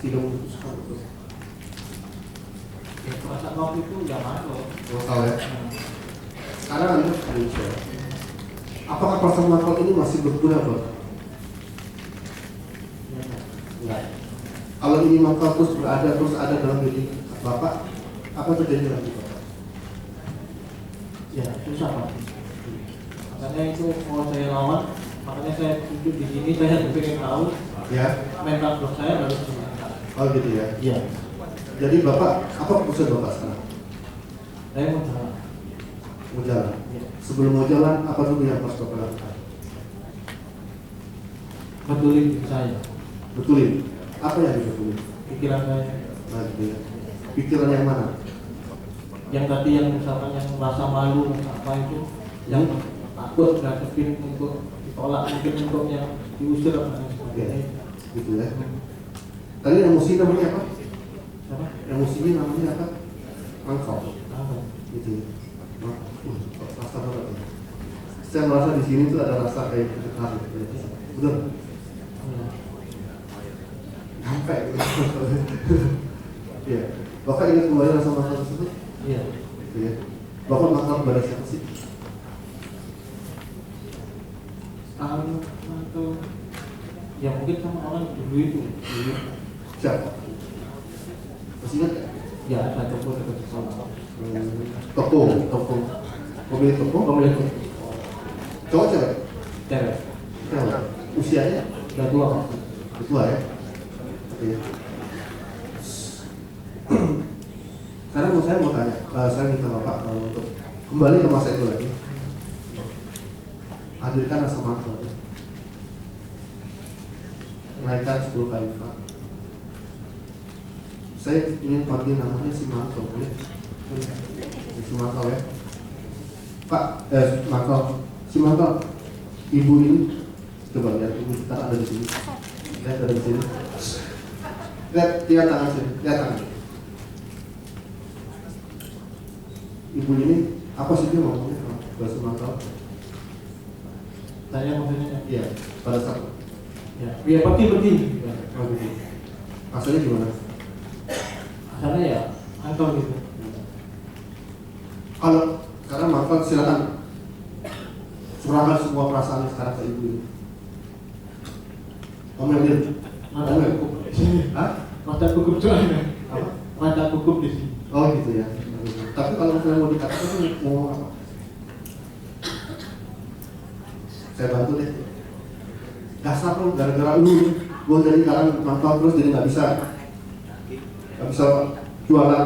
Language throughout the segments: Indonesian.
tidak memutuskan itu? Ya, perasaan waktu itu nggak masuk. Tahu ya. Sekarang Anda Indonesia. Apakah perasaan makhluk ini masih berguna, Pak? Enggak. Kalau ini makhluk terus ada dalam diri Bapak, apa terjadi dalam diri Bapak? Ya susah Pak. Makanya itu mau saya lawan, makanya saya duduk di sini, saya ingin tahu Ya. mental blok saya harus gimana. Oh gitu ya. Iya. Jadi Bapak, apa keputusan Bapak sekarang? Saya mau jalan. Mau jalan. Ya. Sebelum mau jalan, apa dulu yang harus Bapak lakukan? Betulin diri saya, Betulin. Apa yang dibetulin? pikiran saya. Nah, gitu ya. Pikiran yang mana? Yang tadi yang misalkan yang merasa malu apa itu, yang takut ngadepin untuk ditolak, mungkin untuk yang diusir apa dan sebagainya. Gitu ya. Tadi emosi namanya apa? Apa? Emosinya namanya apa? Mangkal. Apa? Gitu ya. Rasa banget ya. Saya merasa di sini tuh ada rasa kayak tertarik. Betul. Sampai gitu. Iya. Bapak ingat kembali rasa mangkal tersebut? Iya. Gitu ya. Bapak mangkal kepada siapa sih? Atau ya mungkin sama orang dulu itu. Siapa? Masih ingat nggak? Ya ada toko dekat sana. Toko. Pemilik toko? Pemilik toko. Cowok cewek? Cewek. Cewek. Usianya? Udah tua Pak. Tua ya? Oke. Sekarang saya mau tanya, saya minta Bapak untuk kembali ke masa itu lagi. Hadirkan rasa mangkal. Naikkan 10 kali lipat. Saya ingin panggil namanya si Mangkal, ya? Si Mangkal ya. Pak, Mangkal, si Mangkal, ibu ini coba lihat ibu kita ada di sini. Lihat ada di sini. Lihat tangan sini, lihat tangan. Ibu ini apa sih dia ngomongnya bahasa Mangkal? Saya maksudnya Iya, pada saat ya, biar pergi. oh gitu. Asalnya gimana? Asalnya ya angkel gitu. Kalau sekarang Mangkal silakan curahkan semua perasaan sekarang ke ibu ini. Omelin. Mata kukup. Hah? Mata kukup soalnya. Apa? Mata kukup di sini. Oh gitu ya. Tapi kalau misalnya mau dikatakan mau ngomong apa? Saya bantu deh. Dasar lu gara-gara lu gue dari sekarang Mangkal terus jadi nggak bisa jualan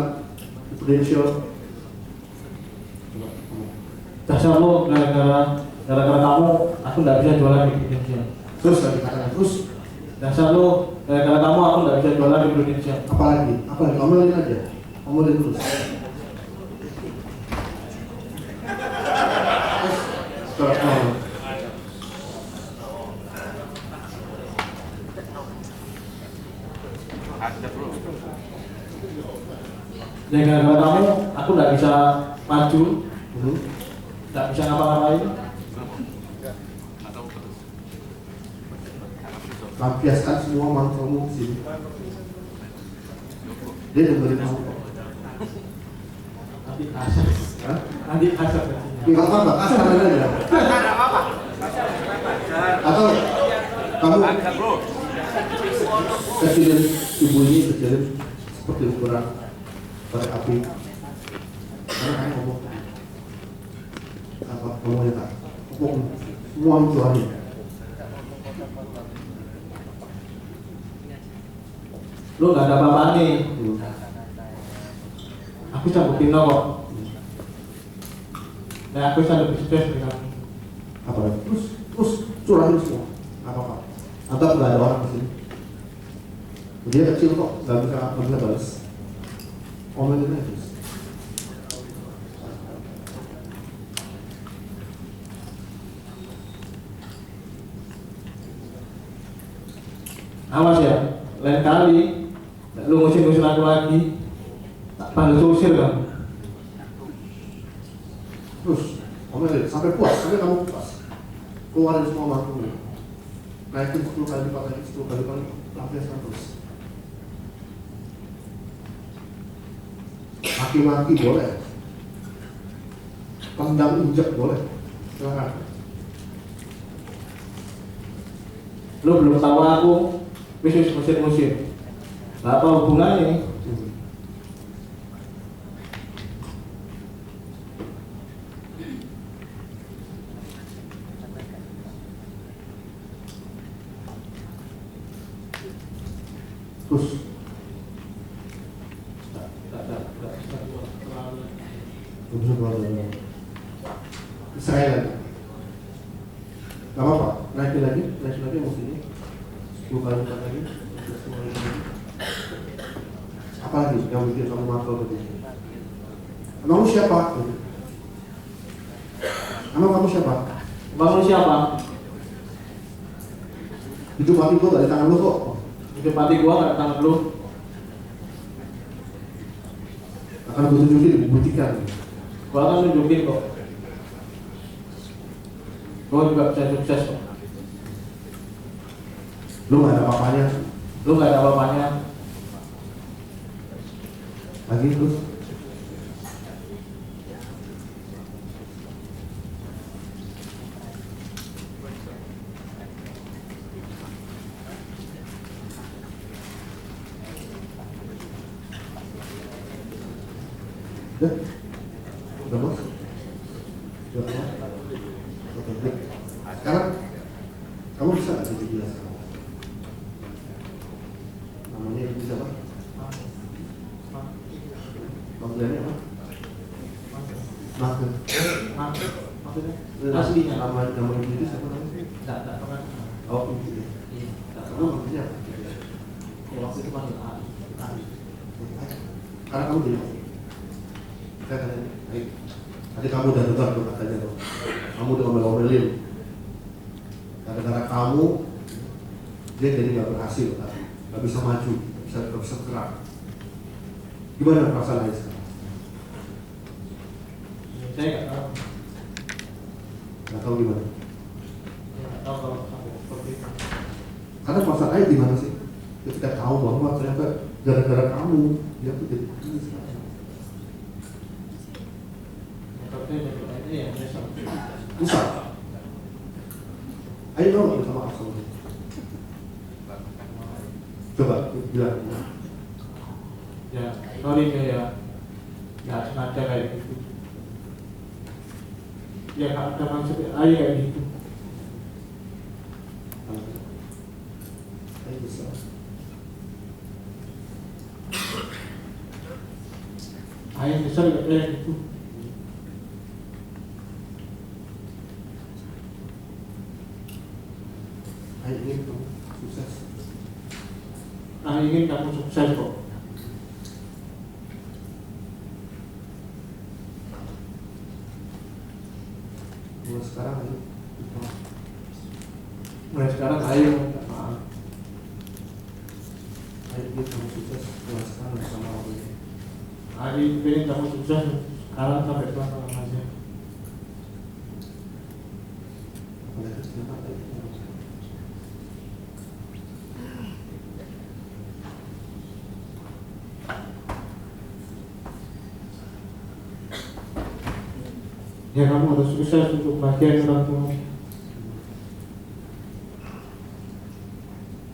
di Prudential. Dasar lo gara-gara kamu aku nggak bisa jualan di Indonesia. Terus lagi katakan terus Dasar lo gara-gara kamu aku nggak bisa jualan di Indonesia. apalagi omelin aja, omelin terus. Terus Dan gara-gara kamu aku nggak bisa maju, nggak bisa ngapa-ngapain. lampiaskan semua mantramu di sini. Dia dengerin kamu. Nanti asap. Hah? Nanti asap. Enggak apa-apa, kasar aja. Atau kamu kecilin ibu ini kecilin seperti ukuran korek api. Karena kamu ngomong apa ngomongnya kak? Ngomong semua tuanya. Lo nggak ada apa-apa nih. Aku cambukin lo kok. Nah aku bisa lebih sukses dari kamu. Apa lagi? Terus curahin semua. Apa-apa. Atau nggak ada orang di sini. Dia kecil kok, nggak bisa balas. Omelin aja. Awas ya, lain kali lu ngusir-ngusir aku lagi, tak panggil usir kamu. Terus omelin sampai puas, sampai kamu puas. Keluarin semua mangkuknya. Naikin 10 kali lipat lagi, 10 kali lipat, lampiaskan terus. Maki-maki boleh, tendang injek boleh, silakan. Lo belum tahu aku, wis musir. Lah apa hubungannya? Terus bisa keluar dari Israel. Gak apa-apa, naikin lagi musiknya 10 kali lagi. Apa lagi yang bikin kamu makal begini? Emang kamu siapa? Bang lu siapa? Hidup mati gua gak di tangan lu kok. Hidup mati gua gak di tangan lu. Akan gua tunjukin, dibuktikan. Gua akan nunjukin kok. Gua juga bisa sukses kok. Lu gak ada apa-apanya. Lagi terus. Udah bos? Udah. Oke, baik. Sekarang kamu bisa nggak jadi jelas kamu? Namanya bisa apa? Panggilannya apa? Maksud. Maksudnya? Aslinya. Nama ibu itu siapa namanya? Enggak pernah. Oh, ibu. Iya. Kamu maksudnya apa? Ya, waktu itu panggil A. Karena kamu jadi saya tanya, baik. Tadi kamu udah dengar tuh katanya tuh. Kamu udah ngomel-ngomelin. Gara-gara kamu dia jadi nggak berhasil, nggak bisa maju, nggak bisa gerak. Gimana perasaan Ais? Saya nggak tahu. Nggak tahu gimana. Nggak tahu kalau sampai seperti itu. Karena perasaan Ais gimana sih? Ketika tahu bahwa ternyata gara-gara kamu dia tuh jadi begini sekarang. Ini yang menyesal. Bisa. Ayo dong kita maaf sama dia. Coba bilang. Ya, sorry ya. Nggak sengaja kayak gitu. Ya nggak ada maksud aja kayak gitu. Ayo bisa. Ayo nyesel kayak gitu. Ayo ingin kamu sukses. Ingin kamu sukses kok. Mulai sekarang ayo. Mulai sekarang ayo minta maaf. Ayo ingin kamu sukses. Mulai sekarang bersama aku ini. Ayo ingin kamu sukses sekarang sampai selama aja. Boleh silakan ayo. Ya kamu harus sukses untuk bagian orang tua.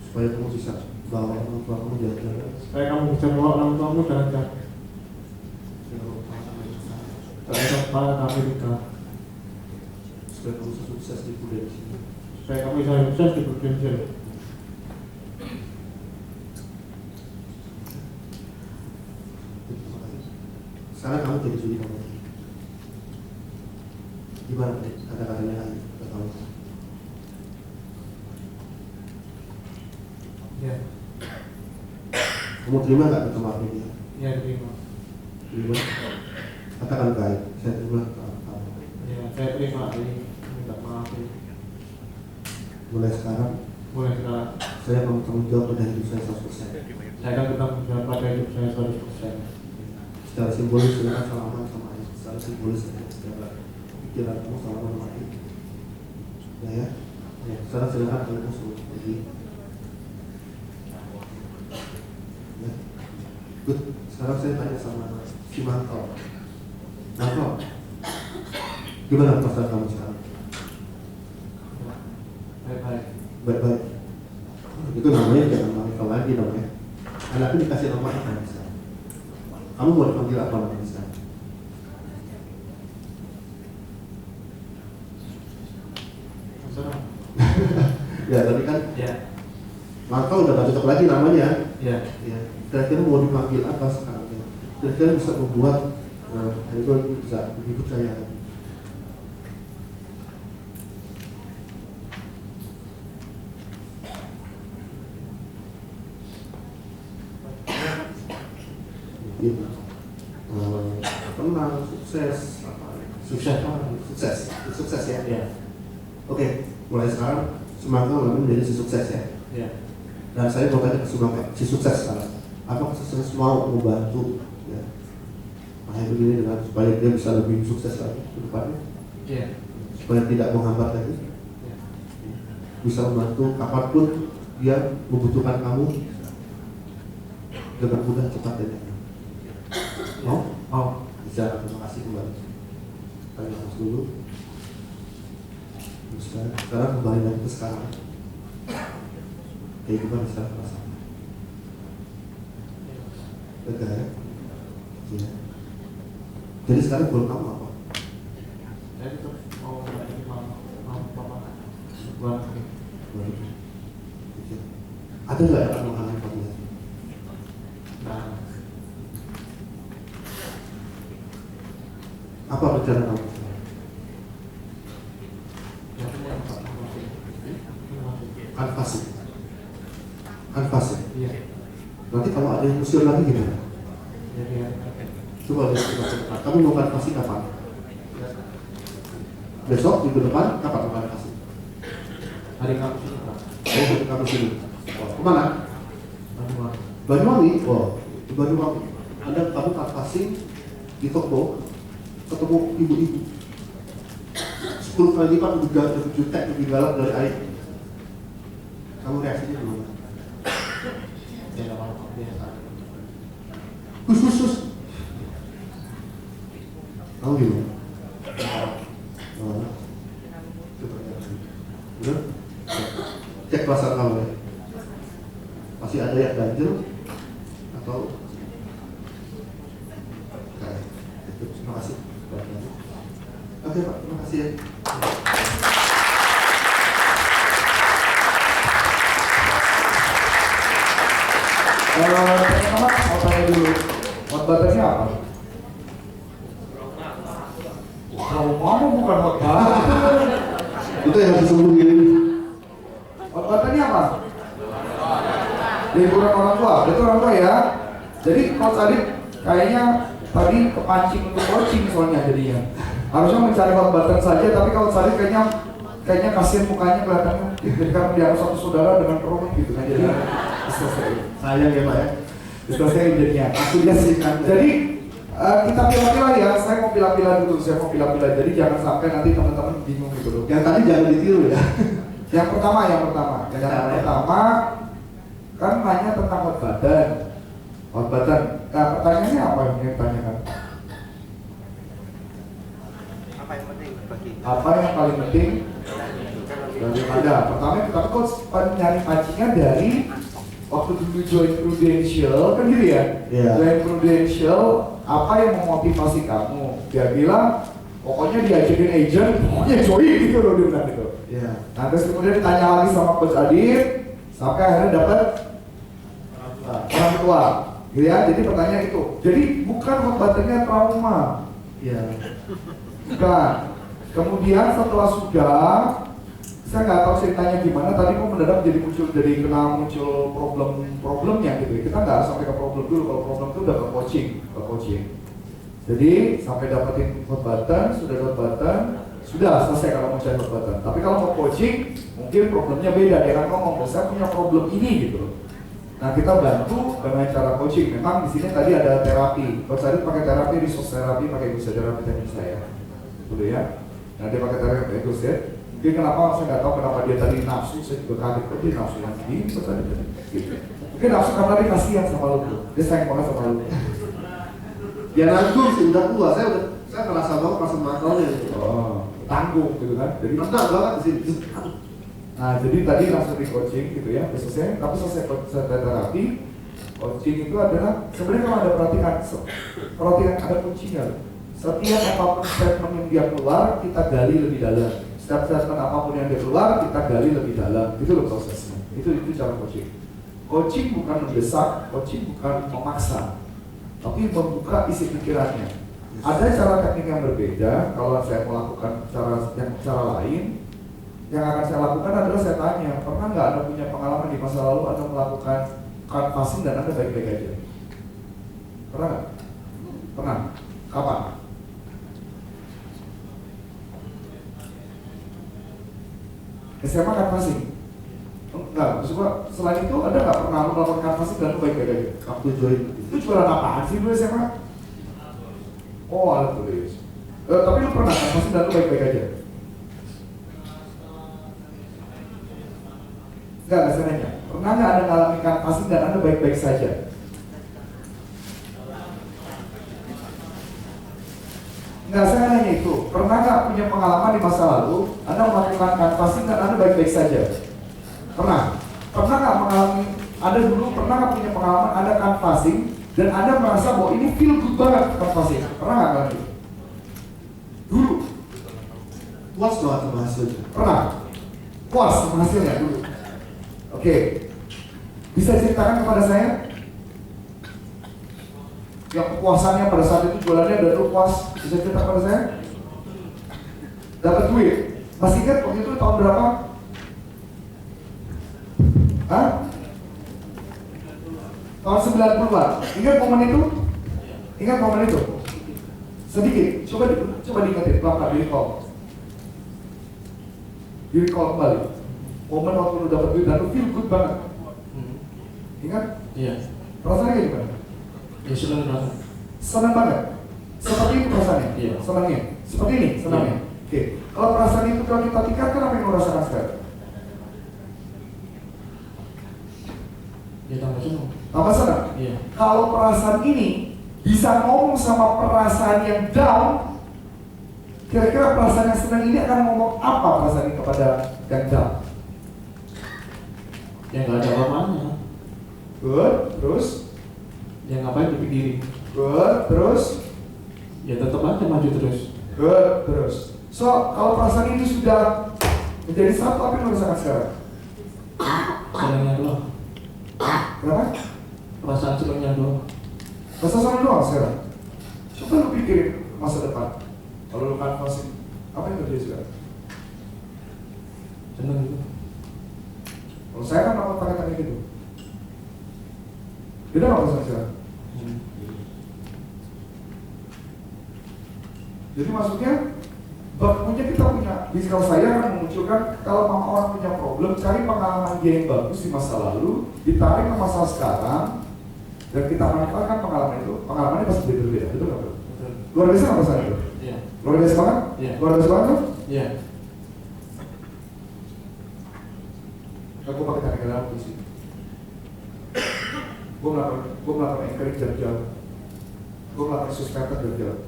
Supaya kamu bisa bawa orang tua kamu jalan-jalan. Supaya kamu bisa bawa orang tuamu jalan-jalan. Ke Eropa, ke Amerika. Supaya kamu bisa sukses di kuliah di sini. Supaya kamu bisa sukses di Prudential. Sekarang kamu jadi sudi kamu. Gimana kata-katanya lagi ke kamu? Ya, Kamu terima nggak minta maafnya dia? ya terima. Terima. Katakan baik, saya terima kamu. Ya, saya terima ini minta maaf ini. Mulai sekarang, saya akan bertanggung jawab pada hidup saya 100%. Saya akan bertanggung jawab pada hidup saya 100%. Secara simbolis, silakan salaman sama ayah. Secara simbolis, secara pikiran kamu salaman sama ayah. Ya. Sekarang silakan kalian suruh pergi. Ya. Good. Sekarang saya tanya sama si Manto. Manto, gimana perasaan kamu sekarang? Baik-baik. Baik-baik. Itu namanya jangan manggil lagi namanya. Anaknya dikasih nama apa sekarang? Kamu mau dipanggil apa namanya sekarang? Terserah. Ya tadi kan Ya. Manto udah gak cocok lagi namanya. Ya. Ya. Kira-kira mau dipanggil apa sekarang? Kira-kira bisa membuat itu bisa lebih percaya. Mungkin tenang, sukses, sukses ya. Ya. Oke, mulai sekarang Semangka menjadi si sukses ya. Ya. Dan saya mau tanya ke Semangka, si sukses sekarang. Apakah sukses mau membantu ya? Makanya begini dengan supaya dia bisa lebih sukses lagi ke depannya. Ya. Supaya tidak menghambat lagi. Ya. Bisa membantu kapanpun dia membutuhkan kamu dengan mudah, cepat dan nyaman. Mau? Mau. Bisa, terima kasih kembali. Tanya mas dulu. Sekarang kembali lagi ke sekarang. Kayak gimana sekarang perasaan? Lega ya? Iya. Jadi sekarang goal kamu apa? Saya tetap mau melayani mau papa. Buat Ada nggak yang akan menghalangi kamu lagi? nah, Apa rencana kamu? yang punya empat masih. Kanvas ya? Iya. Nanti kalau ada yang usul lagi gimana? Jadi ya. Coba lihat coba. Kamu mau kanvasi kapan? Besok, minggu depan, kapan mau kanvasi? Hari Kamis ini Pak. Oh, hari Kamis ini. Oh, kemana? Banyuwangi. Banyuwangi? Oh, di Banyuwangi. Ada kamu kanvasi di toko, ketemu ibu-ibu. 10 kali lipat lebih jutek, lebih galak dari air. Kamu reaksinya gimana? Ya nggak mau biasa. Khusus. Kamu gimana? Oh. Coba lihat. Udah? Cek perasaan kamu ya. Masih ada yang ganjil atau oke, terima kasih. Oke Pak, terima kasih ya. Teman-teman mau tanya dulu, hot buttonnya apa? Trauma bukan hot button. Itu yang harus disembunyiin. Hot buttonnya apa? Liburan orang tua, betul orang tua ya. Jadi Coach Adit kayaknya tadi kepancing untuk coaching soalnya jadinya. Harusnya mencari hot button saja, tapi kalau Coach Adit kayaknya kasihan mukanya kelihatannya jadi karena dia satu saudara dengan kerudung gitu kan jadi Sayang ya Pak ya. saya jadinya maksudnya sih kan. Jadi kita pilih-pilih ya, saya mau pilih-pilih dulu, jadi jangan sampai nanti teman-teman bingung gitu loh. Yang tadi jangan ditiru ya. Yang pertama kan nanya tentang hot button. Nah, pertanyaannya apa yang ditanyakan? Apa yang penting bagi Apa yang paling penting daripada? Pertama, tapi kok nyari pancinya dari waktu dulu join Prudential kan gitu ya? Iya. Join Prudential, apa yang memotivasi kamu? Dia bilang, pokoknya diajakin agent, pokoknya join gitu loh dia bilang gitu. Iya. Nah terus kemudian ditanya lagi sama Coach Adit, sampai akhirnya dapat orang tua, gitu ya. Jadi pertanyaan itu, jadi bukan hot buttonnya trauma, Iya. bukan. Kemudian setelah sudah, saya nggak tahu ceritanya gimana. Tadi kok mendadak muncul problemnya gitu. Kita nggak sampai ke problem dulu. Kalau problem itu udah ke coaching. Jadi sampai dapetin hot button, sudah selesai kalau mau cari hot button. Tapi kalau mau coaching, mungkin problemnya beda. Dia kan ngomong, saya punya problem ini gitu. Nah kita bantu dengan cara coaching. Memang di sini tadi ada terapi. Kalau saya pakai terapi, resource terapi, pakai terapi teknik saya, gitu ya. Nah dia pakai terapi bagus ya. Mungkin kenapa saya nggak tahu kenapa dia tadi nafsu, saya juga kaget kok dia nafsu yang gini, tadi gitu. Mungkin nafsu karena dia kasihan sama lu, dia sayang banget sama lu. Ya nanggung sih, udah tua, saya ngerasa banget pas makronya. Oh, tanggung gitu kan. Jadi Pernah banget di sini. nah, jadi tadi langsung di coaching gitu ya, selesai. Tapi selesai terapi, coaching itu adalah sebenarnya kalau ada perhatikan ada kuncinya. Setiap apapun statement yang dia keluar, kita gali lebih dalam. Setiap statement apapun yang dia keluar, kita gali lebih dalam. Itu loh prosesnya. Itu cara coaching. Coaching bukan mendesak, coaching bukan memaksa, tapi membuka isi pikirannya. Ada cara teknik yang berbeda. Kalau saya melakukan cara lain, yang akan saya lakukan adalah saya tanya, pernah nggak Anda punya pengalaman di masa lalu Anda melakukan canvassing dan Anda baik-baik aja? Pernah nggak? Pernah. Kapan? SMA canvassing? Enggak, maksudnya selain itu ada nggak pernah melakukan canvassing dan Anda baik-baik aja? Waktu join. Itu jualan apaan sih dulu SMA? Oh, alat tulis. Tapi lu pernah canvassing dan lu baik-baik aja? Enggak, saya nanya. Pernah nggak Anda mengalami canvassing dan Anda baik-baik saja? Enggak, saya nanya itu. Pernah nggak punya pengalaman di masa lalu Anda melakukan canvassing dan Anda baik-baik saja? Pernah? Pernah nggak mengalami, Anda dulu pernah nggak punya pengalaman Anda canvassing dan Anda merasa bahwa ini feel good banget canvassing? Pernah nggak kalian? Dulu? Puas banget sama hasilnya. Pernah? Puas sama hasilnya dulu? Oke. Bisa ceritakan kepada saya? Yang kepuasannya pada saat itu jualannya dan lu puas, bisa cerita kepada saya? Dapat duit? Masih ingat waktu itu tahun berapa? Hah? Tahun 90-an. Ingat momen itu? Ingat momen itu? Sedikit. Coba diingetin, pelan-pelan di recall kembali. Momen waktu lu dapat duit dan lu feel good banget. Ingat? Iya. Perasaannya gimana? Ya senang banget. Senang banget. Seperti itu perasaannya? Iya. Senangnya? Seperti ini senangnya? Iya. Oke. Kalau perasaan itu kalau kita tingkatkan, apa yang lu rasakan sekarang? Ya tambah senang. Tambah senang? Iya. Kalau perasaan ini bisa ngomong sama perasaan yang down, kira-kira perasaan yang senang ini akan ngomong apa perasaan ini kepada yang down? Ya nggak ada apa-apanya. Good, terus? Ya ngapain dipikirin? Good, terus? Ya tetap aja maju terus. Good, terus? So, kalau perasaan ini sudah menjadi satu, apa yang lo rasakan sekarang? Senangnya doang. Kenapa? Perasaan senangnya doang. Rasa senang doang sekarang? Coba lu pikirin masa depan. Kalau lu canvassing, apa yang terjadi sekarang? Senang gitu. Kalau saya kan melakukan paketannya gitu. Beda nggak perasaan sekarang? Jadi maksudnya, mungkin kita punya, kalau saya akan memunculkan, kalau orang punya problem, cari pengalaman dia yang bagus di masa lalu, ditarik ke masa sekarang, dan kita manfaatkan pengalaman itu, pengalamannya pasti berbeda, betul nggak? Betul. Luar biasa nggak perasaan itu? Iya. Luar biasa banget? Iya. Luar biasa banget tuh? Iya. Aku pakai teknik dalam puisi. Gue melakukan anchoring jauh-jauh. Gue melakukan suspender jauh-jauh.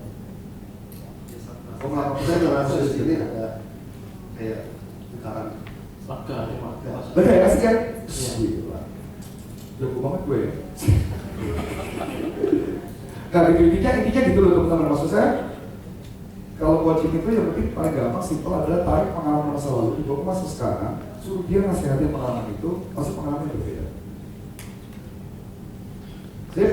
Gue melakukan Saya ngerasa di sini ada kayak getaran. Maka ya maka. betul ya kasih kan? Iya. Gila. Jago banget gue ya. Nah, intinya gitu loh teman-teman. Maksud saya, kalau coaching itu yang mungkin paling gampang, simpel adalah tarik pengalaman masa lalu, dibawa ke masa sekarang, suruh dia nasihatin pengalaman itu, pasti pengalaman yang berbeda. Sip?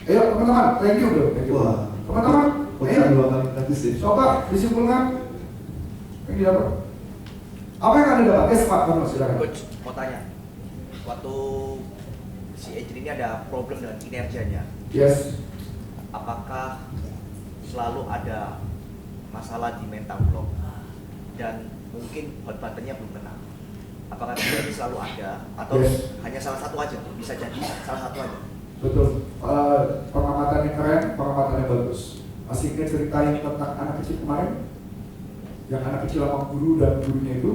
Ayo teman-teman, thank you bro. Thank you. Wah. Teman-teman, ayo. Dua kali tadi sih. Coba disimpulkan. Yang didapat. Apa yang Anda dapat? Pak, kamu silakan. Coach, mau tanya. Waktu si Adrian ini ada problem dengan kinerjanya, Yes. apakah selalu ada masalah di mental block dan mungkin hot buttonnya belum kena? Apakah ini selalu ada atau Yes. hanya salah satu aja? Bisa jadi salah satu aja. Betul. Pengamatannya keren, pengamatannya bagus. Masih ingat ceritain tentang anak kecil kemarin? Yang anak kecil sama guru dan gurunya itu?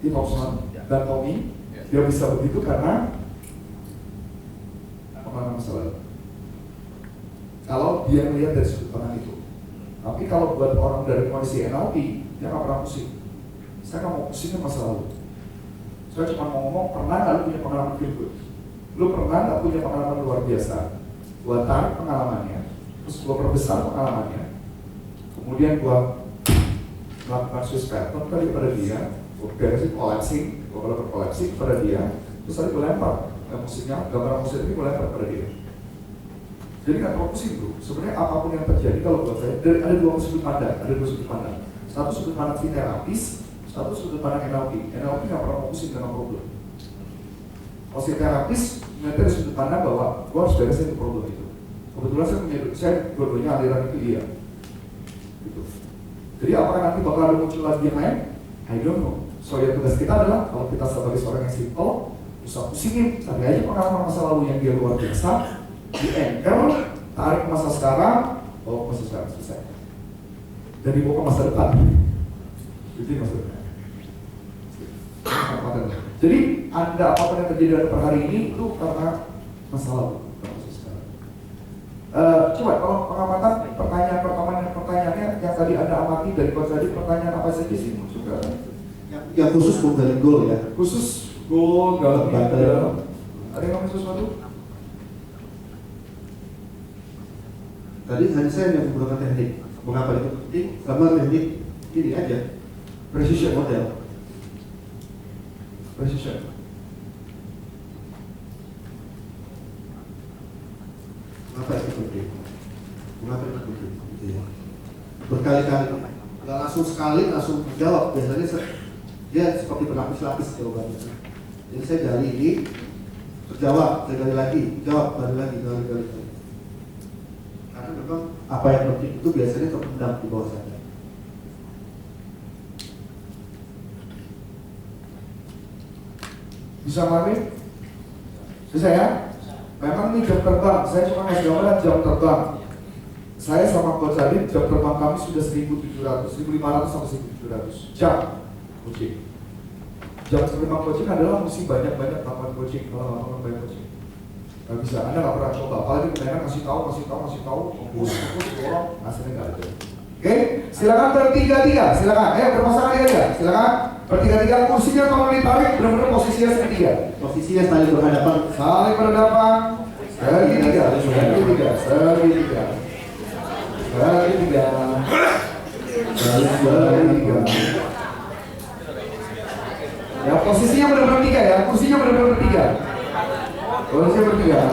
Tim Thompson dan Tommy. Dia bisa begitu karena pengalaman masa lalu. Kalau dia melihat dari sudut pandang itu. Tapi kalau buat orang dari kondisi NLP, dia nggak pernah pusing. Saya nggak mau pusingin masa lalu. Saya cuma mau ngomong, pernah nggak lu punya pengalaman feel good? Lu pernah nggak punya pengalaman luar biasa? Gua tarik pengalamannya, terus gua perbesar pengalamannya, kemudian gua melakukan Swiss pattern kali pada dia, gua beresin collapsing, gua melakukan collapsing pada dia, terus tadi gua lempar emosinya, gambar emosi ini gua lempar pada dia. Jadi nggak terlalu pusing tuh. Sebenarnya apapun yang terjadi kalau buat saya, ada dua sudut pandang, Satu sudut pandang terapis, satu sudut pandang NLP. NLP nggak pernah pusing dengan problem. Kalau terapis, nanti ada sudut pandang bahwa gua harus beresin itu problem itu. Kebetulan saya dua-duanya aliran itu iya. Gitu. Jadi apakah nanti bakal ada muncul lagi yang lain? I don't know. So yang tugas kita adalah kalau kita sebagai seorang yang simple, usah pusingin, cari aja pengalaman masa lalu yang dia luar biasa. Di anchor, tarik masa sekarang, bawa ke masa sekarang, selesai. Dan dibawa ke masa depan. Itu masa depan. Jadi Anda apapun yang terjadi pada hari ini itu karena masa lalu, bukan masa sekarang. Coba kalau pengamatan pertanyaannya yang tadi Anda amati dari Coach tadi, pertanyaan apa saja sih juga? Yang khusus menggali goal ya. Khusus goal, dalam ada yang ngomong sesuatu? Tadi hanya saya yang menggunakan teknik. Mengapa itu penting? Karena teknik ini aja, precision model. Precision. Mengapa itu penting? Mengapa itu penting? Gitu ya. Berkali-kali, nggak langsung sekali langsung menjawab. Biasanya dia seperti berlapis-lapis jawabannya. Jadi saya gali ini, terjawab, saya gali lagi, jawab, gali lagi. Karena memang apa yang penting itu biasanya terpendam di bawah sadar. Bisa mami? Bisa ya? Memang ini jam terbang, saya cuma ngasih gambaran jam terbang. Saya sama Coach Adit, jam terbang kami sudah 1.700, 1.500 sampai 1.700 jam coaching. Jam terbang coaching adalah mesti banyak-banyak melakukan coaching, kalau melakukan banyak coaching. Gak bisa, Anda gak pernah coba, apalagi kebanyakan ngasih tahu, fokus, dorong, hasilnya gak ada. Oke, silakan bertiga-tiga, silakan, berpasangan aja, silakan bertiga-tiga, kursinya tolong ditarik, benar-benar posisinya segitiga. Posisinya saling berhadapan. Saling berhadapan, segitiga. Ya, posisinya benar-benar tiga ya, kursinya benar-benar bertiga. Kursinya bertiga.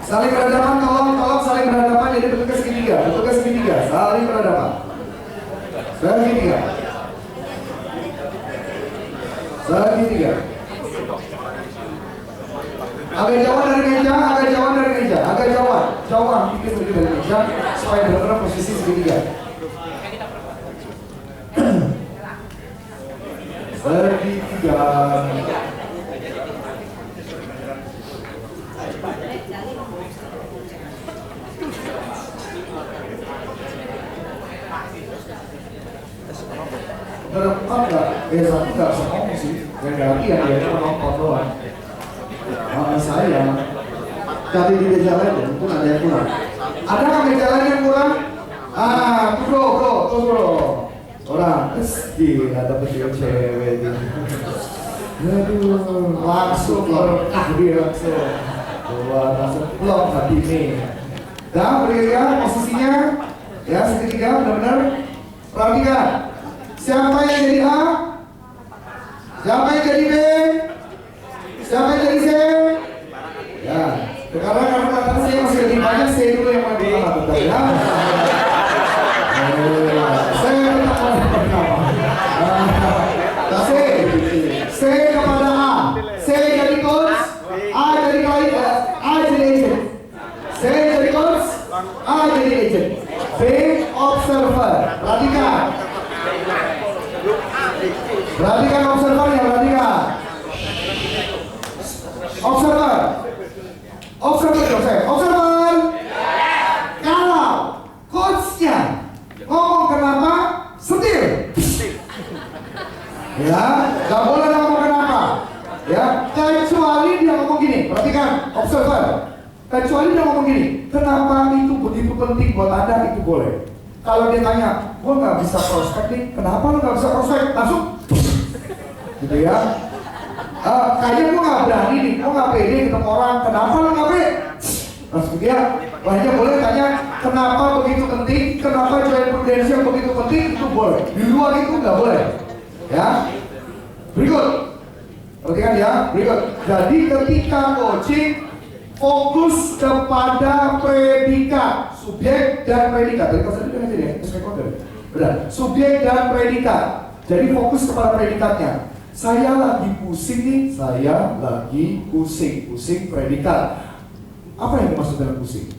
Saling berhadapan, tolong saling berhadapan, jadi bentuknya segitiga, saling berhadapan. Segitiga. Agak jauhan dari meja, jauhan dikit dari meja, supaya benar-benar posisi segitiga. Segitiga. Berempat nggak? Satu nggak bisa ngomong sih. Yang ganti ya dia cuma nonton doang. Saya. Tapi di meja lain ya, mungkin ada yang kurang. Ada nggak meja lain yang kurang? Tuh bro. Orang, gila dapet cewek ini. Aduh, langsung berkah dia langsung. Langsung plong hati ini. Dan bergerak posisinya, ya segitiga benar-benar. Perhatikan. Siapa yang jadi A? Siapa yang jadi B? Siapa yang jadi C? Ya, sekarang karena kata saya masih lebih banyak, saya dulu yang main pertama, ya. Saya minta pertama. C kepada A. C jadi coach, A jadi klien, A jadi agent. C jadi coach, A jadi agent. B observer. Perhatikan. Perhatikan observernya, perhatikan. Observer. Kalau coachnya ngomong kenapa setir. Kecuali dia ngomong gini, perhatikan, observer. Kecuali dia ngomong gini, kenapa itu begitu penting buat Anda, itu boleh. Kalau dia tanya, gue nggak bisa prospek nih, kenapa lu nggak bisa prospek? Langsung, gitu ya. Kayaknya gue nggak berani nih, gue nggak pede ketemu orang, kenapa lu nggak pede? Langsung dia, hanya boleh tanya, kenapa begitu penting, kenapa join prudensial begitu penting, itu boleh. Di luar itu nggak boleh. Ya, berikut. Perhatikan ya, berikut. Jadi ketika coaching, fokus kepada predikat, subjek dan predikat. Tadi pas tadi kan ya, benar. Subjek dan predikat. Jadi fokus kepada predikatnya. Saya lagi pusing nih, saya lagi pusing predikat. Apa yang dimaksud dengan pusing?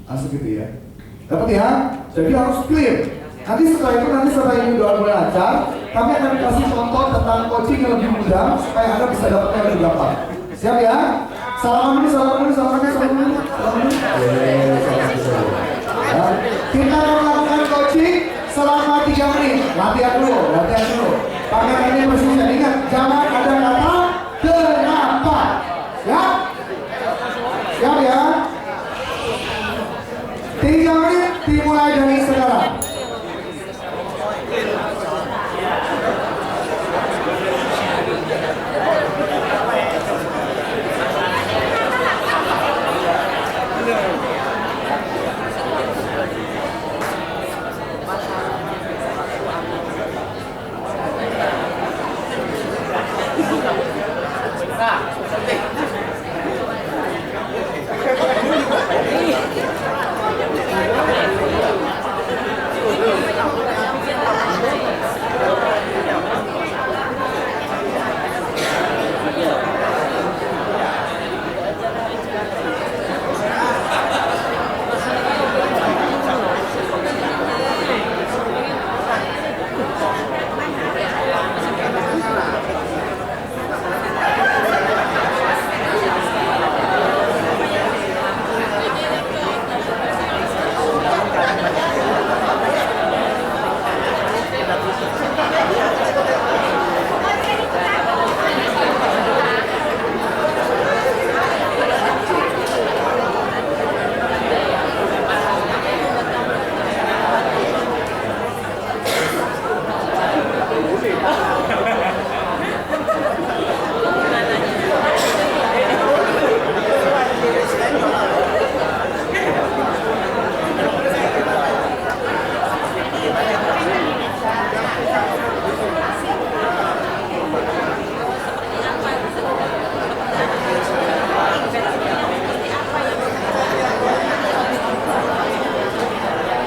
Langsung gitu ya. Dapat ya? Jadi harus clear. Nanti setelah ini doa mulai lancar, kami akan kasih contoh tentang coaching yang lebih mudah supaya Anda bisa dapatnya lebih gampang. Siap ya? Salaman dulu. Ya. Kita akan melakukan coaching selama 3 menit. Latihan dulu. Pakai ini persisnya. Ingat, jangan ada kata kenapa. Ya? Siap ya? 3 menit dimulai dari sekarang.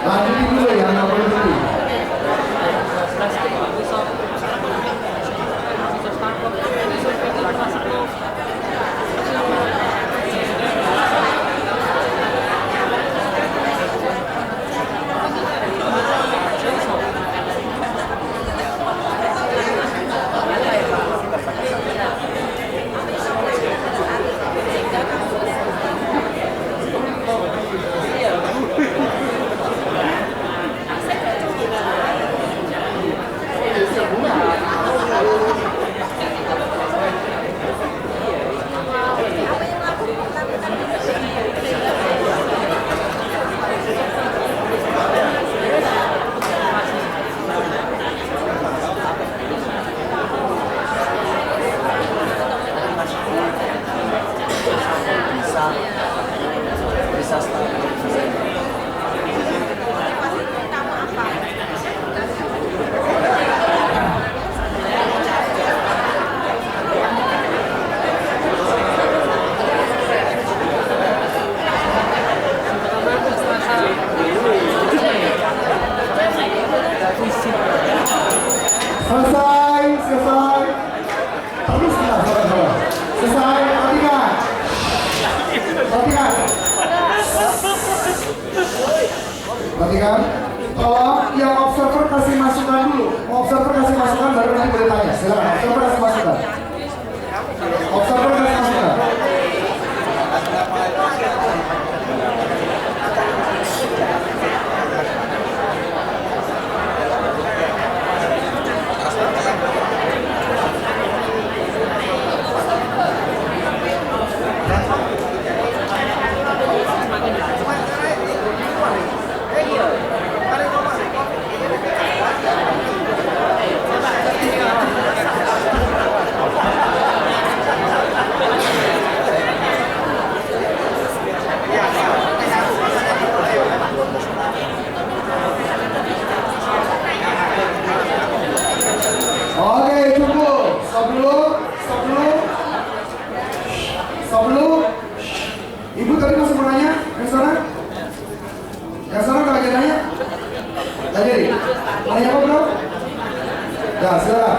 Lanjutin dulu ya, nggak boleh berhenti. Selesai. Terus kita saudara. Selesai, perhatikan. Tolong yang observer kasih masukan dulu. Observer kasih masukan baru nanti boleh tanya. Silakan, observer kasih masukan. Observer kasih masukan. tadi masih mau nanya? Yang sana? Yang sana nggak jadi nanya? Nggak jadi? Mau nanya apa bro? Ya silakan.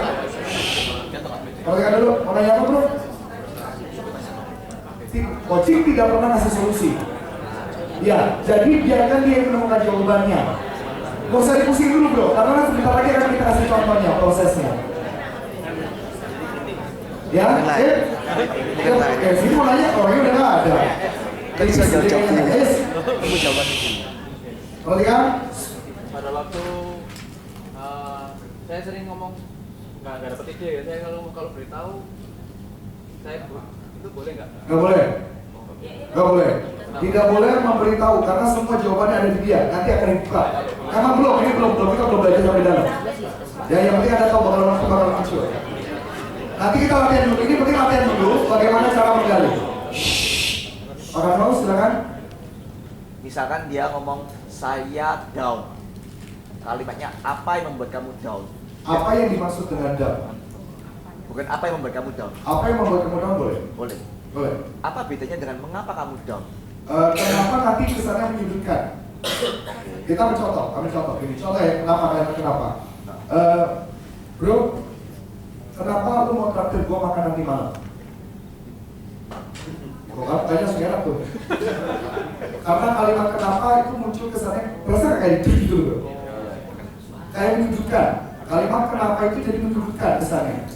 Perhatikan dulu, mau nanya apa bro? Coaching tidak pernah ngasih solusi. Ya, jadi biarkan dia yang menemukan jawabannya. Gak usah dipusing dulu bro, karena sebentar lagi akan kita kasih contohnya, prosesnya. Ya, sini mau nanya, orangnya udah nggak ada. Tadi saya jawab tunggu jawaban itu. Perhatikan. Pada waktu saya sering ngomong nggak dapat ide ya, saya kalau beritahu saya itu boleh nggak? Nggak boleh. Nggak boleh. Tidak boleh memberitahu karena semua jawabannya ada di dia. Nanti akan dibuka. Karena belum, ini belum kita belum belajar sampai dalam. Ya, yang penting ada tahu bakal muncul. Nanti kita latihan dulu. Ini penting latihan dulu. Bagaimana cara menggali. Pak Arno, silakan. Misalkan dia ngomong saya down. Kalimatnya apa yang membuat kamu down? Apa yang dimaksud dengan down? Bukan apa yang membuat kamu down. Apa yang membuat kamu down boleh? Boleh. Boleh. Apa bedanya dengan mengapa kamu down? Kenapa nanti kesannya menyudutkan? Kita mencontoh, kami contoh. Ini contoh ya, kenapa? Bro, kenapa lu mau traktir gua makan nanti malam? Kok tanya sekarang tuh? Karena kalimat kenapa itu muncul kesannya, berasa kayak gitu bro. Kayak menyudutkan. Kalimat kenapa itu jadi menyudutkan kesannya.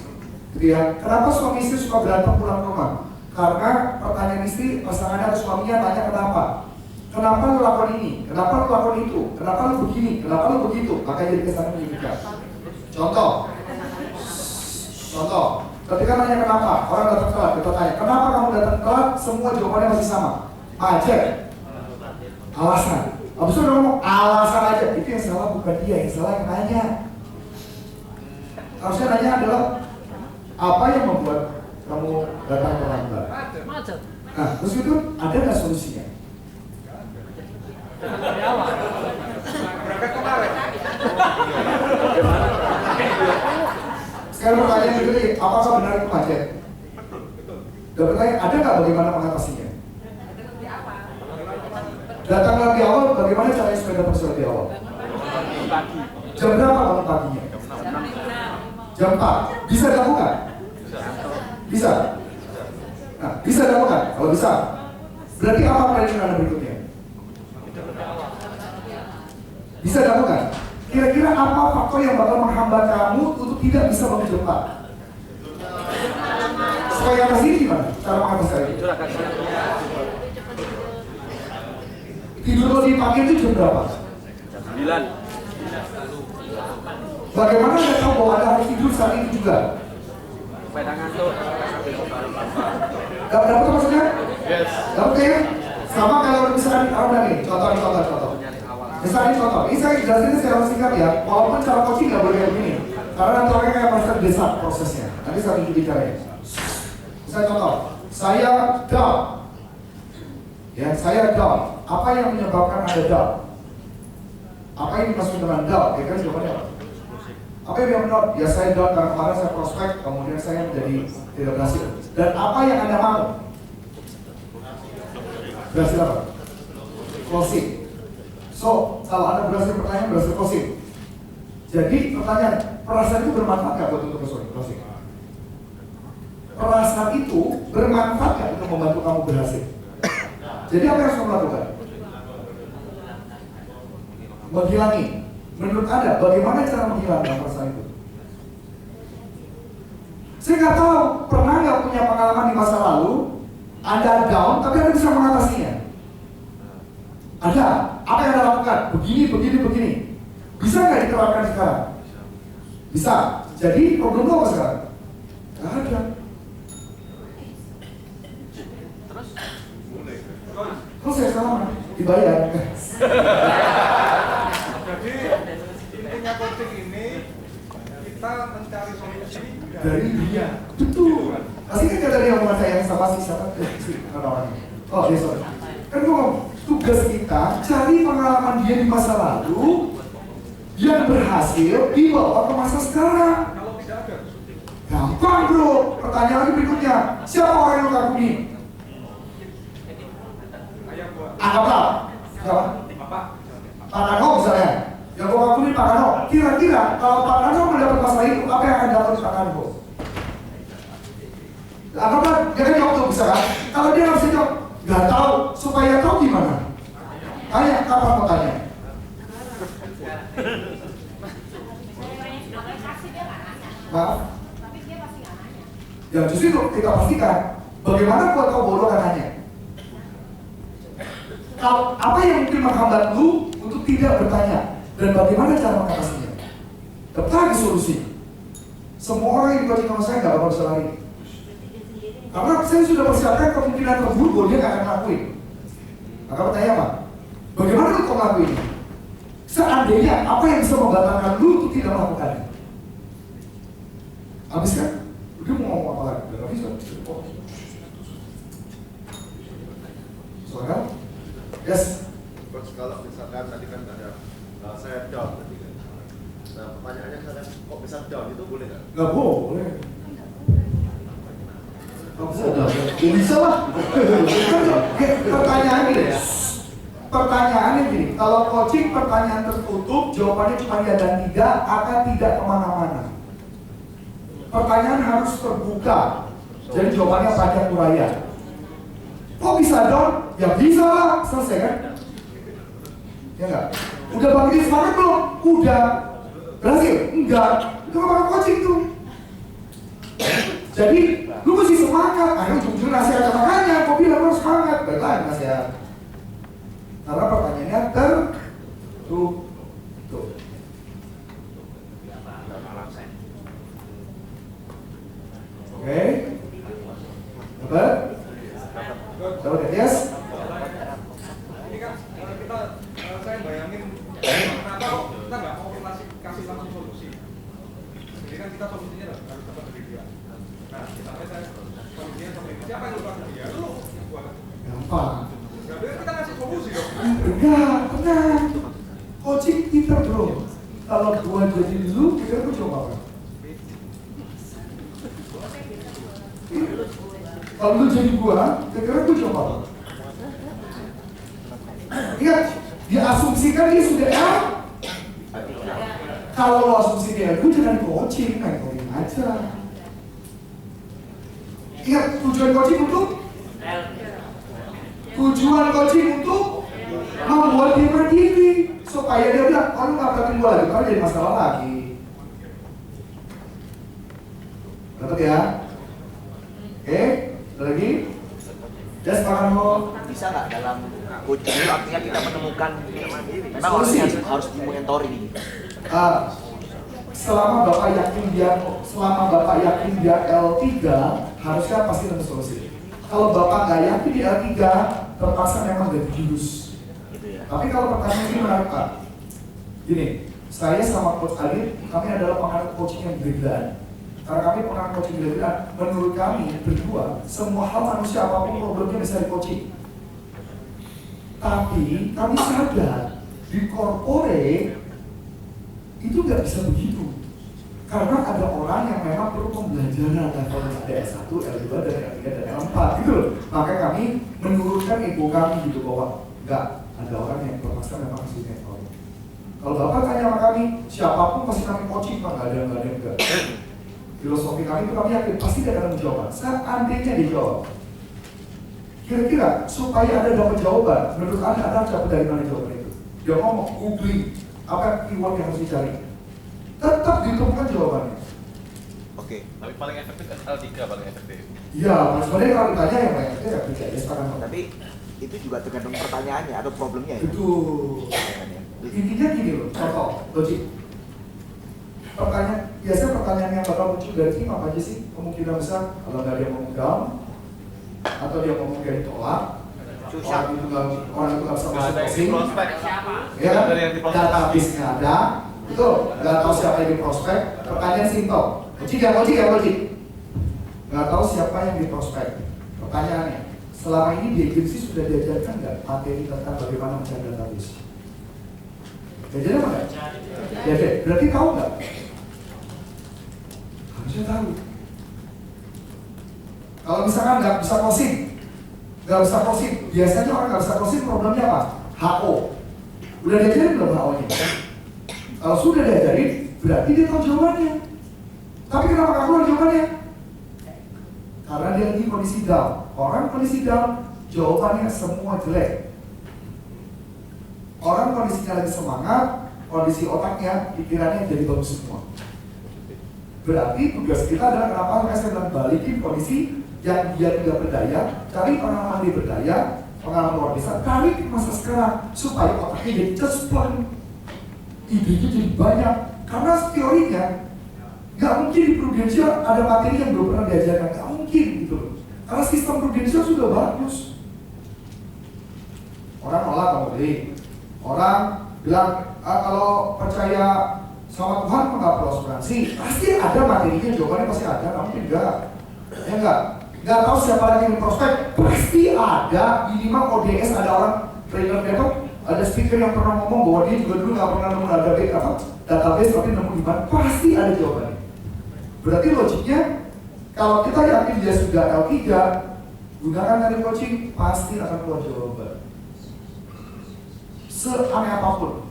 Gitu ya. Kenapa suami istri suka berantem pulang ke rumah? Karena pertanyaan istri, pasangannya atau suaminya tanya kenapa? Kenapa lu lakukan ini? Kenapa lu lakukan itu? Kenapa lu begini? Kenapa lu begitu? Makanya jadi kesannya menyudutkan. Contoh, ketika nanya kenapa, orang datang telat, kita tanya, kenapa kamu datang telat? Semua jawabannya masih sama. Macet, alasan. Habis itu ngomong alasan aja. Itu yang salah bukan dia, yang salah yang nanya. Harusnya nanya adalah apa yang membuat kamu datang terlambat? Macet. Nah, terus itu ada nggak solusinya? Dari awal. Sekarang pertanyaan berikutnya, apakah benar itu macet? Dan pertanyaan, ada nggak bagaimana mengatasinya? Datang lebih awal, bagaimana caranya supaya datang lebih awal? Jam berapa bangun paginya? Jam 4. Bisa dilakukan? Bisa? Nah, bisa dilakukan? Kalau bisa, berarti apa prediksi Anda berikutnya? Bisa dilakukan? Kira-kira apa faktor yang bakal menghambat kamu untuk tidak bisa bangun jam 4? Supaya atas ini gimana? Cara mengatasi itu? Tidur lo di pagi itu jam berapa? Jam 9. Bagaimana Anda tahu bahwa Anda harus tidur saat itu juga? Supaya ngantuk. Dapat maksudnya? Yes. Oke, sama kalau misalkan nih, contoh. Misalnya contoh, ini saya jelasin secara singkat ya, walaupun cara coaching nggak boleh kayak begini, karena nanti orangnya kayak merasa desak prosesnya. Nanti saya tunjukin caranya. Misalnya contoh, saya down. Ya, saya down. Apa yang menyebabkan Anda down? Apa yang dimaksud dengan down? Ya kan jawabannya apa? Apa yang down? Ya saya down karena kemarin saya prospek, kemudian saya menjadi tidak berhasil. Dan apa yang Anda mau? Berhasil apa? Closing. So, kalau Anda berhasil pertanyaan, berhasil closing. Jadi pertanyaan, perasaan itu bermanfaat nggak buat untuk closing? Perasaan itu bermanfaat nggak untuk membantu kamu berhasil? Jadi apa yang harus kamu lakukan? Menghilangi. Menurut Anda, bagaimana cara menghilangkan perasaan itu? Saya nggak tahu, pernah nggak punya pengalaman di masa lalu, Anda down, tapi Anda bisa mengatasinya? Ada. Apa yang Anda lakukan? Begini. Bisa nggak diterapkan sekarang? Bisa. Jadi problem lo apa sekarang? Nggak ada. Terus? Terus saya sekarang dibayar. Jadi intinya coaching ini kita mencari solusi Dari dia. Betul. Pasti kan dari omongan saya yang sama siapa? Orang. Oh, dia sorry. Kan gue ngomong, tugas kita cari pengalaman dia di masa lalu yang berhasil dibawa ke masa sekarang. kalau tidak ada Gampang bro. Pertanyaan lagi berikutnya, siapa orang yang lo kagumi? Anggaplah, siapa? Pak Kano misalnya, yang gua akui Pak Kano. Kira-kira kalau Pak Kano mendapat masalah itu, apa yang akan dilakukan Pak Kano? Anggaplah dia kan jawab tuh bisa kan? Kalau dia harus jawab, nggak tahu, supaya tahu gimana? Tanya, kapan mau tanya? Maaf? Ya justru itu kita pastikan. Bagaimana gua tahu bahwa lu akan nanya? Kalau apa yang mungkin menghambat lu untuk tidak bertanya dan bagaimana cara mengatasinya? Dapat lagi solusi. Semua orang yang dikoaching sama saya nggak bakal bisa lari. Karena saya sudah persiapkan kemungkinan terburuk bahwa dia nggak akan ngelakuin. Maka bertanya apa? Bagaimana lu kok ngelakuin? Seandainya apa yang bisa membatalkan lu untuk tidak melakukannya? Habis kan? Dia mau ngomong apa lagi? Udah habis kan? Soalnya? Yes. Coach, kalau misalkan tadi kan ada saya down tadi kan. Nah pertanyaannya misalkan kok bisa down itu boleh nggak? Nggak boleh. Bisa lah. Pertanyaannya gini. Pertanyaannya gini. Kalau coaching pertanyaan tertutup, jawabannya cuma ya dan tidak, akan tidak kemana-mana. Pertanyaan harus terbuka. Jadi jawabannya panjang uraian. Kok bisa down? Ya bisa lah, selesai kan? Ya enggak? Udah bangkit semangat belum? Udah. Berhasil? Enggak. Itu bakal coaching tuh. Jadi, lu mesti semangat. Akhirnya ujung-ujung nasihat sama makanya, kok bilang lu semangat. Baik lagi nasihat. Karena pertanyaannya tertutup. Oke? Dapat? Dapat ya? Yes? Ini kan kita saya bayangin kenapa kok kita nggak mau kasih langsung solusi. Jadi kan kita solusinya harus dapat dari dia. Nah, misalnya saya solusinya seperti ini. Siapa yang lupa dia? Lu buat. Gampang. Berarti kita kasih solusi dong. Enggak, tenang. Coaching kita bro. Kalau gua jadi lu, kira gua coba apa? Kalau lu jadi gua, kira-kira gua coba apa? Ingat, diasumsikan dia sudah L. Kalau lo asumsi dia, gua jangan coaching, main coaching aja. Ingat, tujuan coaching untuk membuat dia mandiri supaya dia bilang, oh lu nggak berarti gua lagi, kalau jadi masalah lagi. Dapat ya? Oke, ada lagi? Just makan lo. Bisa nggak dalam coaching itu artinya kita menemukan memang harus dimentori nih. Selama Bapak yakin dia L3, harusnya pasti ada solusi. Kalau Bapak nggak yakin di L3, terpaksa memang ganti jurus. Tapi kalau pertanyaan ini menarik Pak. Gini, saya sama Coach Adit, kami adalah penganut coaching yang berbeda. Karena kami penganut coaching yang berbeda, menurut kami berdua, semua hal manusia apapun problemnya bisa di-coaching. Tapi kami sadar di corporate itu nggak bisa begitu. Karena ada orang yang memang perlu pembelajaran level ada S1, L2, dan L3, dan L4 gitu loh. Makanya kami menurunkan ego kami gitu bahwa enggak, ada orang yang terpaksa memang harus mentor. Kalau Bapak tanya sama kami, siapapun pasti kami coaching Pak, nggak ada enggak. Filosofi kami itu kami yakin pasti dia akan menjawab. Seandainya dijawab, kira-kira supaya Anda dapat jawaban, menurut Anda dapat dari mana jawaban itu? Dia ngomong, googling, apa keyword yang harus dicari? Tetap ditemukan jawabannya. Oke. Tapi paling efektif L3 paling efektif. Iya, sebenarnya kalau ditanya yang banyak itu ya bisa ya sekarang. Tapi itu juga tergantung pertanyaannya atau problemnya ya. Betul. Intinya gini loh, contoh, logik. Biasanya pertanyaan yang bakal muncul dari tim apa aja sih? Kemungkinan besar kalau nggak dia ngomong down atau dia ngomong dia ditolak, orang itu nggak bisa masuk coaching, ya kan? Database nggak ada, betul, nggak tahu siapa yang di prospek. Pertanyaan simpel, logik, nggak tahu siapa yang di prospek. Pertanyaannya, selama ini di agensi sudah diajarkan nggak materi tentang bagaimana mencari database? Diajarkan apa nggak? Diajar, berarti tahu nggak? Harusnya tahu. Kalau misalkan nggak bisa closing, nggak bisa closing. Biasanya orang nggak bisa closing problemnya apa? HO. Udah diajarin belum HO-nya? Kalau sudah diajarin, berarti dia tahu jawabannya. Tapi kenapa nggak keluar jawabannya? Karena dia lagi kondisi down. Orang kondisi down, jawabannya semua jelek. Orang kondisinya lagi semangat, kondisi otaknya, pikirannya jadi bagus semua. Berarti tugas kita adalah kenapa saya bilang balikin kondisi yang dia tidak berdaya, cari pengalaman dia berdaya, pengalaman luar biasa, cari masa sekarang supaya otaknya jadi cespan, idenya jadi banyak. Karena teorinya nggak mungkin di prudensial ada materi yang belum pernah diajarkan, nggak mungkin gitu loh. Karena sistem prudensial sudah bagus. Orang nolak mau beli, orang bilang kalau percaya sama Tuhan nggak perlu asuransi, pasti ada materinya, jawabannya pasti ada, nggak mungkin enggak. Ya nggak tahu siapa lagi yang prospek, pasti ada, minimal ODS ada orang trainer depot, ada speaker yang pernah ngomong bahwa dia juga dulu nggak pernah nemu database tapi nemu di mana, pasti ada jawabannya. Berarti logiknya kalau kita yakin dia sudah L3, gunakan teknik coaching, pasti akan keluar jawaban. Seaneh apapun.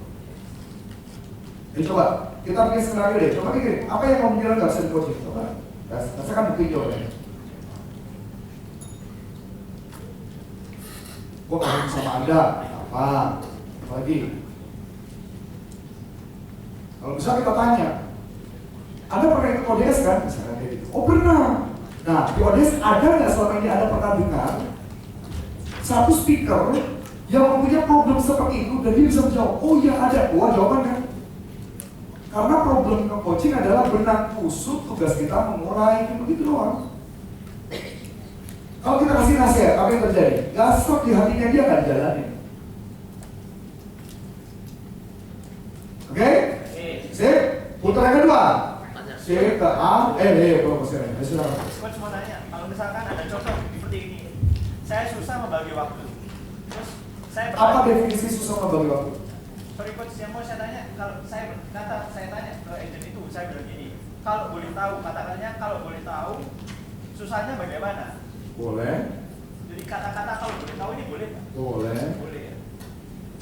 Coba kita bikin skenario deh. Coba pikir apa yang kemungkinan nggak bisa di coaching. Coba rasakan bukti jawabannya. Gue kangen sama Anda, apa lagi? Kalau misalnya kita tanya, Anda pernah ikut ODS kan? Misalnya kayak gitu. Oh pernah. Nah di ODS ada nggak selama ini Anda pernah dengar satu speaker yang mempunyai problem seperti itu dan dia bisa menjawab? Oh iya ada. Wah jawabannya. Karena problem coaching adalah benang kusut, tugas kita mengurai begitu doang. Kalau kita kasih nasihat, apa yang terjadi? Gasok di hatinya dia nggak dijalanin. Oke? Sip? Putar yang kedua. Sip, belum masih. Coach mau nanya, kalau misalkan ada contoh seperti ini, saya susah membagi waktu. Terus saya apa definisi susah membagi waktu? Sorry coach, yang mau saya tanya, kalau saya tanya ke agent itu, saya bilang gini, kalau boleh tahu, kata-katanya kalau boleh tahu, susahnya bagaimana? Boleh. Jadi kata-kata kalau boleh tahu ini boleh nggak? Boleh. Boleh ya.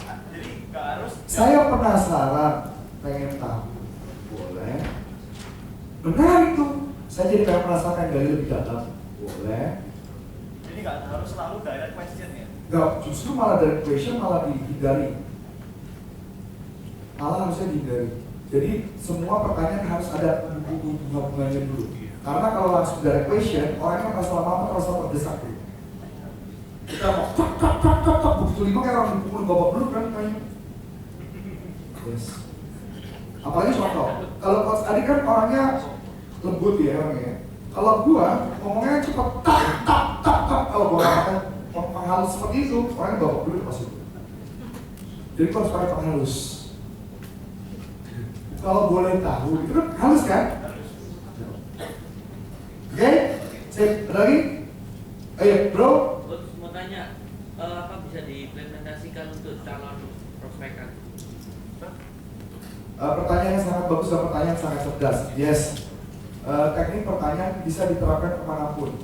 Nah, jadi nggak harus. Saya penasaran, pengen tahu. Boleh. Benar itu. Saya jadi pengen penasaran gali lebih dalam. Boleh. Jadi nggak harus selalu direct question ya? Nggak, justru malah direct question malah dihindari. Malah harusnya dihindari. Jadi semua pertanyaan harus ada hubungannya dulu. Karena kalau langsung direct question, orangnya merasa lama-lama merasa terdesak dulu. Kita mau tak begitu lima kayak orang dipukul babak belur kan kayaknya. Yes. Apalagi contoh, kalau coach Adi kan orangnya lembut ya orangnya. Kalau gua ngomongnya cepet tak. Kalau gua ngomong halus seperti itu, orangnya babak belur pasti. Jadi kalau pakai penghalus. Kalau boleh tahu, itu kan halus kan? Oke, sip, ada lagi? Ayo, bro. Mau tanya, apa bisa diimplementasikan untuk calon prospekan? Pertanyaan yang sangat bagus dan pertanyaan sangat cerdas. Yes, teknik pertanyaan bisa diterapkan kemanapun.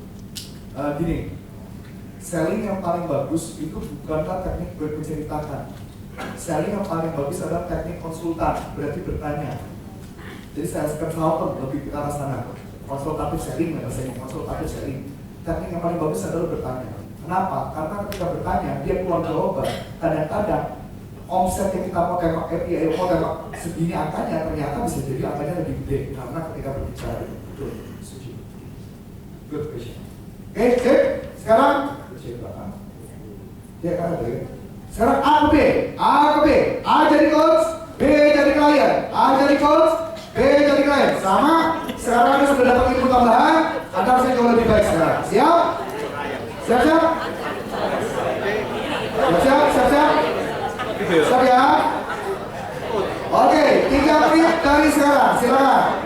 Gini, selling yang paling bagus itu bukanlah teknik berceritakan. Selling yang paling bagus adalah teknik konsultan, berarti bertanya. Jadi sales consultant lebih ke arah sana. Konsultatif selling, bahasanya konsultatif selling. Teknik yang paling bagus adalah bertanya. Kenapa? Karena ketika bertanya, dia keluar jawaban. Kadang-kadang omset yang kita mau tembak FPI, mau tembak segini angkanya, ternyata bisa jadi angkanya lebih gede. Karena ketika berbicara, betul, setuju. Good question. Oke, sip. Sekarang, ya kan ada ya. Sekarang A ke B, A jadi coach, B jadi klien, A jadi coach, B jadi klien. Sama, sekarang Anda sudah dapat ilmu tambahan, Anda harusnya jauh lebih baik sekarang. Siap? Siap? Siap ya? Oke, 3 menit dari sekarang, silakan.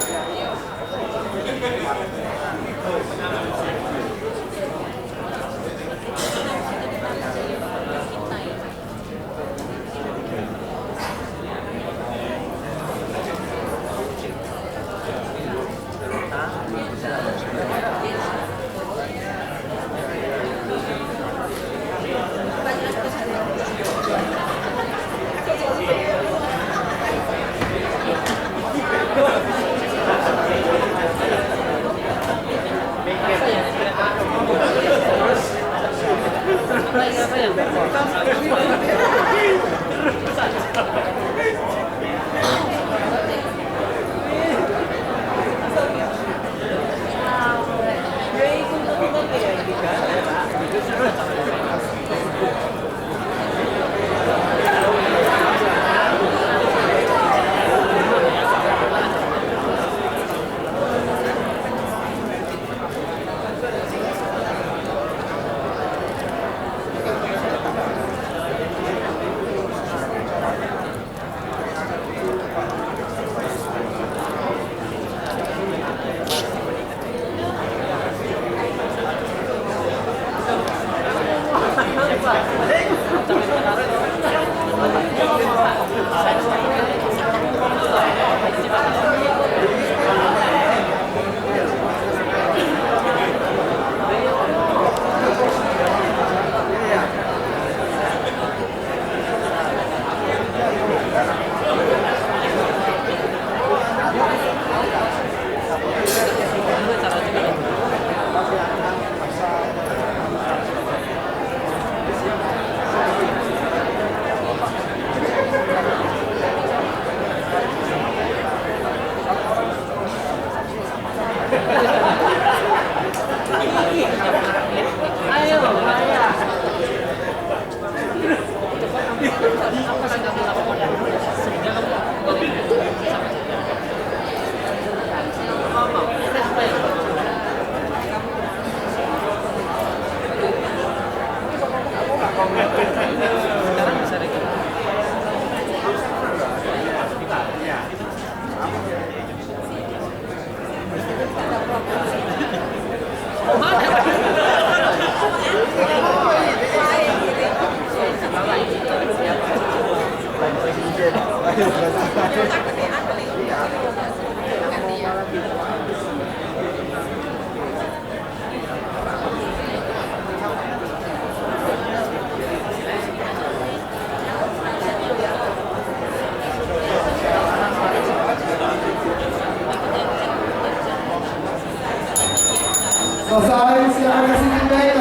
Selesai, silakan kasih feedback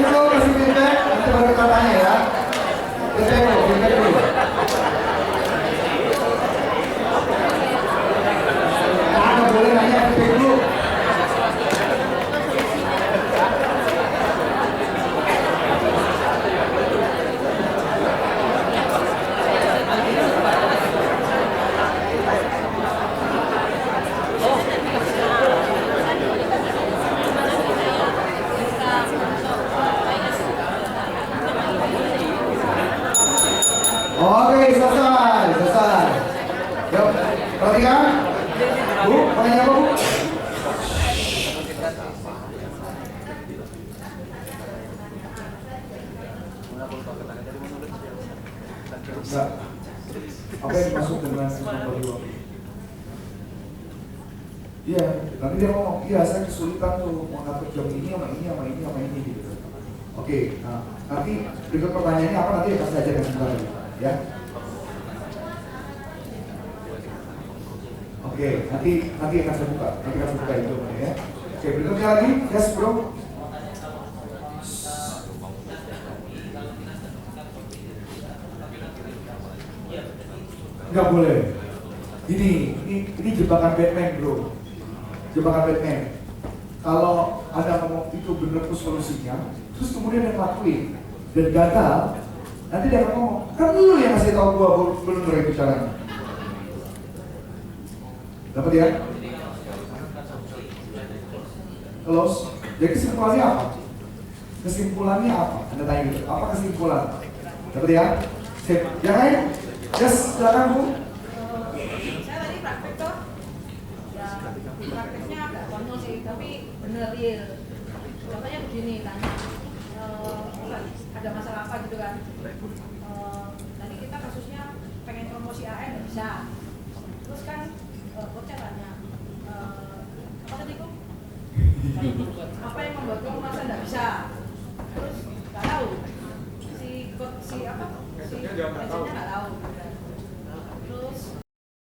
dulu, kasih feedback, nanti baru kita tanya ya. Feedback dulu. Nah, boleh nanya feedback dulu. Oke, selesai. Yuk, perhatikan. Bu, penanya apa, Bu? Enggak. Apa yang dimaksud dengan sistem bagi waktu? Iya, nanti dia ngomong, iya saya kesulitan tuh mengatur jam ini sama ini sama ini sama ini gitu. Oke, nah nanti berikut pertanyaannya apa nanti akan saya ajarkan sebentar lagi, ya. Oke, nanti akan saya buka, itu ya. Oke, berikutnya lagi, yes bro. Nggak boleh. Ini jebakan Batman bro. Jebakan Batman. Kalau Anda ngomong itu bener tuh solusinya, terus kemudian dia ngelakuin dan gagal, nanti dia akan ngomong, kan lu yang ngasih tahu gua belum itu caranya. Dapat ya? Close. Jadi kesimpulannya apa? Kesimpulannya apa? Anda tanya gitu. Apa kesimpulan? Dapat ya? Sip. Yang lain? Yes, silakan Bu. Saya tadi praktek tuh. Ya, prakteknya agak konyol sih, tapi bener real. Contohnya begini, tanya ada masalah apa gitu kan? Tadi kita kasusnya pengen promosi AN nggak bisa. Terus kan coachnya tanya apa tadi kok? Apa yang membuat kamu merasa nggak bisa? Terus nggak tahu. Si coach si apa? Si coachnya nggak tahu.